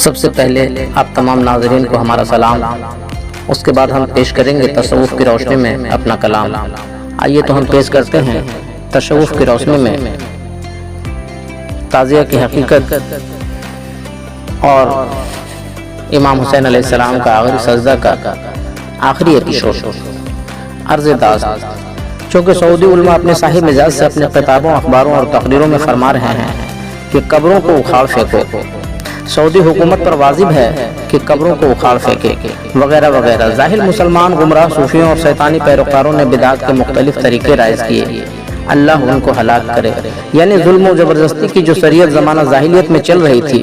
سب سے پہلے آپ تمام ناظرین کو ہمارا سلام، اس کے بعد ہم پیش کریں گے تصوف کی روشنی میں اپنا کلام۔ آئیے تو ہم پیش کرتے ہیں تصوف کی روشنی میں تعزیہ کی حقیقت اور امام حسین علیہ السلام کا آخری سجدہ کا آخری ایپیسوڈ عرض داست۔ چونکہ سعودی علماء اپنے صاحب مزاج سے اپنے خطابوں، اخباروں اور تقریروں میں فرما رہے ہیں کہ قبروں کو اکھاڑ پھینکو، سعودی حکومت پر واجب ہے کہ قبروں کو اکھاڑ پھینکے وغیرہ وغیرہ۔ ظاہر مسلمان گمراہ صوفیوں اور شیطانی پیروکاروں نے بدعت کے مختلف طریقے رائج کیے، اللہ ان کو ہلاک کرے۔ یعنی ظلم و زبردستی کی جو شریعت زمانہ جاہلیت میں چل رہی تھی،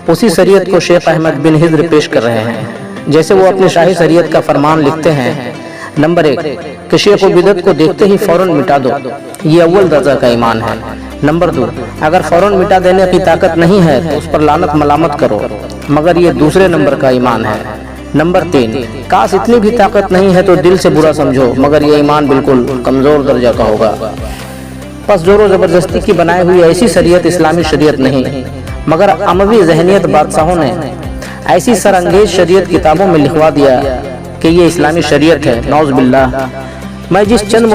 اسی شریعت کو شیخ احمد بن حضر پیش کر رہے ہیں۔ جیسے وہ اپنی شاہی شریعت کا فرمان لکھتے ہیں، نمبر 1 کہ شرک و بدعت کو دیکھتے ہی فوراً مٹا دو، یہ اول درجہ کا ایمان ہے۔ نمبر 2 اگر فوراً مٹا دینے کی طاقت نہیں ہے تو اس پر لعنت ملامت کرو، مگر یہ دوسرے نمبر کا ایمان ہے۔ نمبر 3 کاش اتنی بھی طاقت نہیں ہے تو دل سے برا سمجھو، مگر یہ ایمان بالکل کمزور درجہ کا ہوگا۔ پس زور و زبردستی کی بنائی ہوئی ایسی شریعت اسلامی شریعت نہیں، مگر اموی ذہنیت بادشاہوں نے ایسی سرانگیز شریعت کتابوں میں لکھوا دیا کہ یہ اسلامی شریعت ہے۔ نعوذ باللہ۔ میں جس سے چند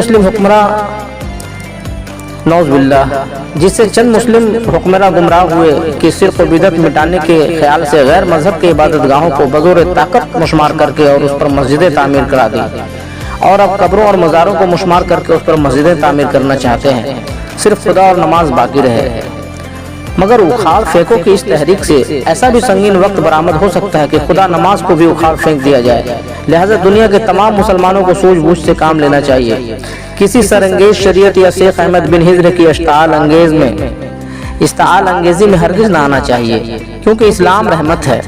مسلم حکمراں گمراہ ہوئے کہ شرک و بدعت مٹانے کے خیال سے غیر مذہب کے عبادت گاہوں کو بزور طاقت مشمار کر کے اور اس پر مسجدیں تعمیر کرا دی، اور اب قبروں اور مزاروں کو مشمار کر کے اس پر مسجدیں تعمیر کرنا چاہتے ہیں، صرف خدا اور نماز باقی رہے۔ مگر اکھاڑ پھینکو کی اس تحریک سے ایسا بھی سنگین وقت برآمد ہو سکتا ہے کہ خدا نماز کو بھی اکھاڑ پھینک دیا جائے۔ لہذا دنیا کے تمام مسلمانوں کو سوجھ بوجھ سے کام لینا چاہیے۔ کسی سرانگیز شریعت یا شیخ احمد بن حضر کی اشتعال انگیزی میں ہرگز نہ آنا چاہیے، کیونکہ اسلام رحمت ہے،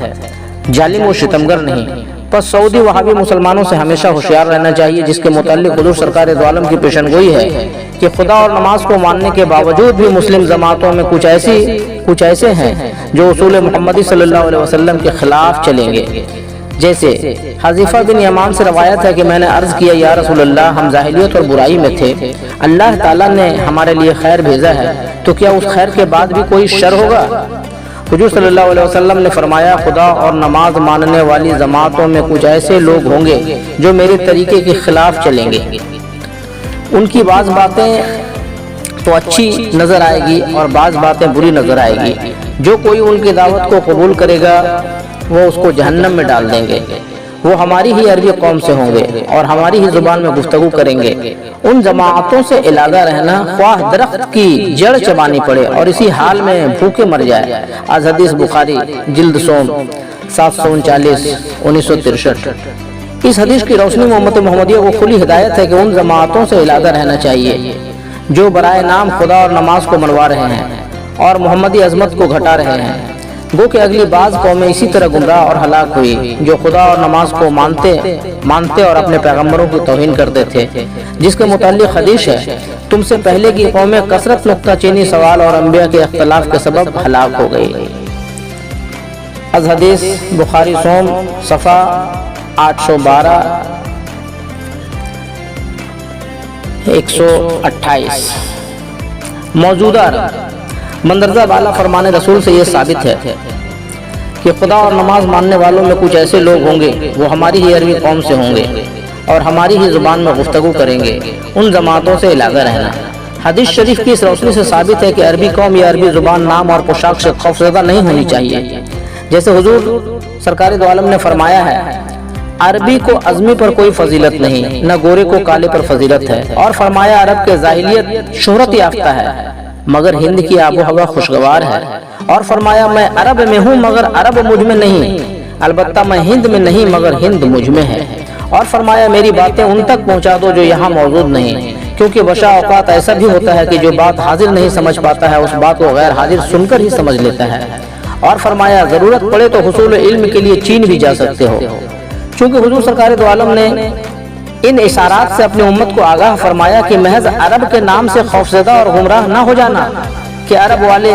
ظالم و ستمگر نہیں۔ پس سعودی وہابی مسلمانوں سے ہمیشہ ہوشیار رہنا چاہیے، جس کے متعلق حضور سرکار دو عالم کی پیشن گوئی ہے کہ خدا اور نماز کو ماننے کے باوجود بھی مسلم جماعتوں میں کچھ ایسے ہیں جو اصول محمدی صلی اللہ علیہ وسلم کے خلاف چلیں گے۔ جیسے حذیفہ بن یمان سے روایت ہے کہ میں نے عرض کیا، یا رسول اللہ، ہم جاہلیت اور برائی میں تھے، اللہ تعالیٰ نے ہمارے لیے خیر بھیجا ہے، تو کیا اس خیر کے بعد بھی کوئی شر ہوگا؟ حضور صلی اللہ علیہ وسلم نے فرمایا، خدا اور نماز ماننے والی جماعتوں میں کچھ ایسے لوگ ہوں گے جو میرے طریقے کے خلاف چلیں گے، ان کی بعض باتیں تو اچھی نظر آئے گی اور بعض باتیں بری نظر آئے گی۔ جو کوئی ان کی دعوت کو قبول کرے گا وہ اس کو جہنم میں ڈال دیں گے۔ وہ ہماری ہی عربی قوم سے ہوں گے اور ہماری ہی زبان میں گفتگو کریں گے۔ ان جماعتوں سے علیحدہ رہنا، خواہ درخت کی جڑ چبانی پڑے اور اسی حال میں بھوکے مر جائے۔ از حدیث بخاری جلد سوم 739 1963۔ اس حدیث کی روشنی میں امت محمدیہ کو کھلی ہدایت ہے کہ ان جماعتوں سے علیحدہ رہنا چاہیے جو برائے نام خدا اور نماز کو منوا رہے ہیں اور محمدی عظمت کو گھٹا رہے ہیں۔ گو کہ اگلی بعض قومیں اسی طرح گمراہ اور ہلاک ہوئی جو خدا اور نماز کو مانتے اور اپنے پیغمبروں کی توہین کرتے تھے، جس کے متعلق حدیث ہے، تم سے پہلے کی قومیں کثرت نکتہ چینی سوال اور انبیاء کے اختلاف کے سبب ہلاک ہو گئی۔ از حدیث بخاری سوم صفحہ 812 128۔ موجودہ مندرجہ بالا فرمان رسول سے یہ ثابت ہے کہ خدا اور نماز ماننے والوں میں کچھ ایسے لوگ ہوں گے، وہ ہماری ہی عربی قوم سے ہوں گے اور ہماری ہی زبان میں گفتگو کریں گے۔ ان جماعتوں سے علیحدہ رہنا۔ حدیث شریف کی اس روشنی سے ثابت ہے کہ عربی قوم یا عربی زبان نام اور پوشاک سے خوفزدہ نہیں ہونی چاہیے۔ جیسے حضور سرکار دو عالم نے فرمایا ہے، عربی کو عزمی پر کوئی فضیلت نہیں، نہ گورے کو کالے پر فضیلت ہے، اور فرمایا عرب کے جاہلیت شہرت یافتہ ہے مگر ہند کی آب و ہوا خوشگوار ہے، اور فرمایا میں عرب میں ہوں مگر عرب مجھ میں نہیں، البتہ میں ہند میں نہیں مگر ہند مجھ میں ہے، اور فرمایا میری باتیں ان تک پہنچا دو جو یہاں موجود نہیں، کیونکہ بشا اوقات ایسا بھی ہوتا ہے کہ جو بات حاضر نہیں سمجھ پاتا ہے اس بات کو غیر حاضر سن کر ہی سمجھ لیتا ہے، اور فرمایا ضرورت پڑے تو حصول علم کے لیے چین بھی جا سکتے ہو۔ چونکہ حضور سرکار دو عالم نے ان اشارات سے اپنی امت کو آگاہ فرمایا کہ محض عرب کے نام سے خوفزدہ اور گمراہ نہ ہو جانا، کہ عرب والے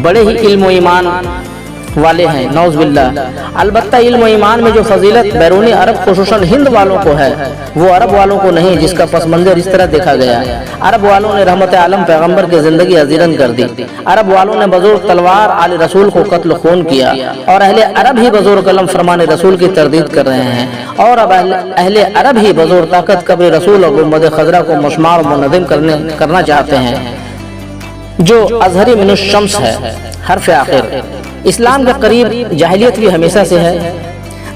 بڑے ہی علم و ایمان والے ہیں، نعوذ باللہ۔ البتہ علم و ایمان میں جو فضیلت بیرونی عرب خصوصاً ہند والوں کو ہے وہ عرب والوں کو نہیں، جس کا پس منظر اس طرح دیکھا گیا۔ عرب والوں نے رحمت عالم پیغمبر کی زندگی ازیرن کر دی، عرب والوں نے بزور تلوار آل رسول کو قتل خون کیا، اور اہل عرب ہی بزور قلم فرمان رسول کی تردید کر رہے ہیں، اور اب اہل عرب ہی بزور طاقت قبر رسول اور گنبد خضرا کو مشمار و منہدم کرنا چاہتے ہیں، جو ازہری من الشمس ہے، حرف آخر۔ اسلام کے قریب جاہلیت بھی ہمیشہ سے ہے،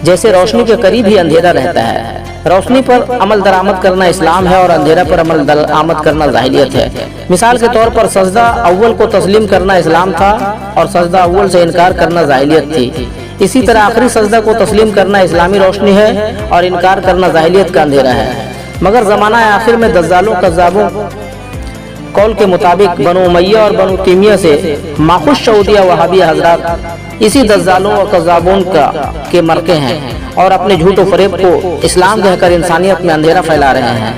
جیسے روشنی کے قریب ہی اندھیرا رہتا ہے۔ روشنی پر عمل درآمد کرنا اسلام ہے اور اندھیرا پر عمل درآمد کرنا جاہلیت ہے۔ مثال کے طور پر سجدہ اول کو تسلیم کرنا اسلام تھا اور سجدہ اول سے انکار کرنا جاہلیت تھی۔ اسی طرح آخری سجدہ کو تسلیم کرنا اسلامی روشنی ہے اور انکار کرنا جاہلیت کا اندھیرا ہے۔ مگر زمانہ آخر میں دجالوں کذابوں قول کے مطابق بنو امیہ اور بنو تیمیہ سے ماخوذ سعودیہ وہابیہ حضرات اسی دجالوں اور کذابوں کے مرکے ہیں اور اپنے جھوٹ و فریب کو اسلام کہہ کر انسانیت میں اندھیرا پھیلا رہے ہیں۔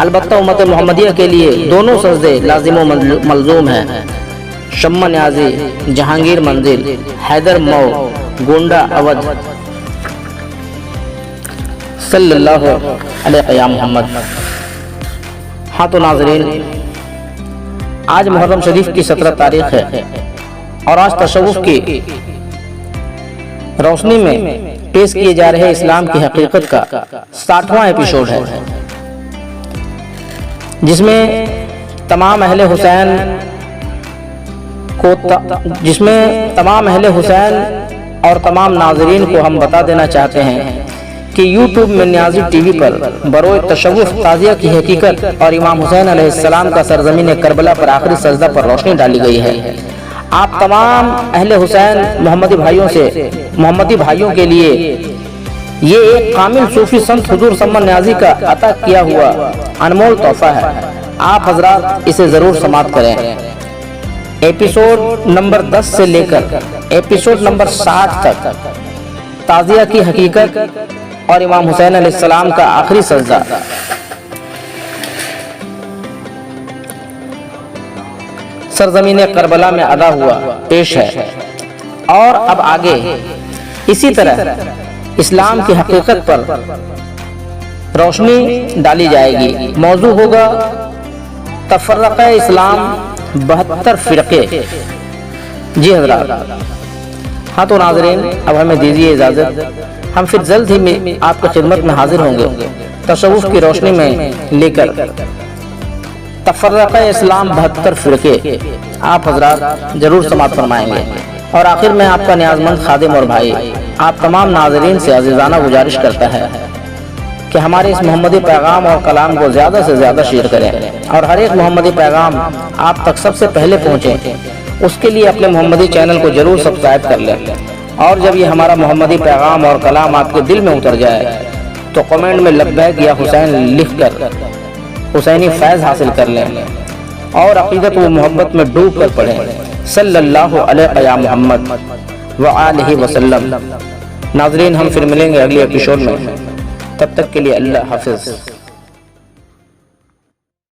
البتہ امت محمدیہ کے لیے دونوں سجدے لازم و ملزوم ہیں۔ شمع نیازی، جہانگیر منزل، حیدر مئو، گونڈا اودھ، صلی اللہ علیہ یا محمد۔ ہاں تو ناظرین، آج محرم شریف کی 17 تاریخ ہے اور آج تصوف کی روشنی میں پیش کیے جا رہے اسلام کی حقیقت کا 60واں ایپیسوڈ ہے، جس میں تمام اہل حسین اور تمام ناظرین کو ہم بتا دینا چاہتے ہیں کہ یوٹیوب میں نیازی ٹی وی پر بروئے تصوف تعزیہ کی حقیقت اور امام حسین علیہ السلام کا سرزمین کربلا پر آخری سجدہ پر روشنی ڈالی گئی ہے۔ آپ تمام اہل حسین محمدی بھائیوں کے لیے یہ ایک کامل صوفی سنت حضور سمن نیازی کا عطا کیا ہوا انمول تحفہ ہے۔ آپ حضرات اسے ضرور سماعت کریں۔ ایپیسوڈ نمبر 10 سے لے کر ایپیسوڈ نمبر 60 تک تعزیہ کی حقیقت اور امام حسین علیہ السلام کا آخری سجدہ سرزمین کربلا میں ادا ہوا پیش ہے، اور اب آگے اسی طرح اسلام کی حقیقت پر روشنی ڈالی جائے گی۔ موضوع ہوگا تفرقہ اسلام 72 فرقے۔ جی حضرات، ہاں تو ناظرین، اب ہمیں دیجیے اجازت، ہم پھر جلد ہی آپ کی خدمت میں حاضر ہوں گے تصوف کی روشنی میں لے کر تفرقہ اسلام 72 فرقے۔ آپ حضرات ضرور سماعت فرمائیں گے۔ اور آخر میں آپ کا نیاز مند خادم اور بھائی آپ تمام ناظرین سے عزیزانہ گزارش کرتا ہے کہ ہمارے اس محمدی پیغام اور کلام کو زیادہ سے زیادہ شیئر کریں اور ہر ایک محمدی پیغام آپ تک سب سے پہلے پہنچے۔ اس کے لیے اپنے محمدی چینل کو ضرور سبسکرائب کر لیں، اور جب یہ ہمارا محمدی پیغام اور کلام آپ کے دل میں اتر جائے تو کمنٹ میں لبیک یا حسین لکھ کر حسینی فیض حاصل کر لیں اور عقیدت و محبت میں ڈوب کر پڑھیں۔ صلی اللہ علیہ یا محمد وآلہ وسلم۔ ناظرین، ہم پھر ملیں گے اگلی ایپیسوڈ میں، تب تک کے لیے اللہ حافظ۔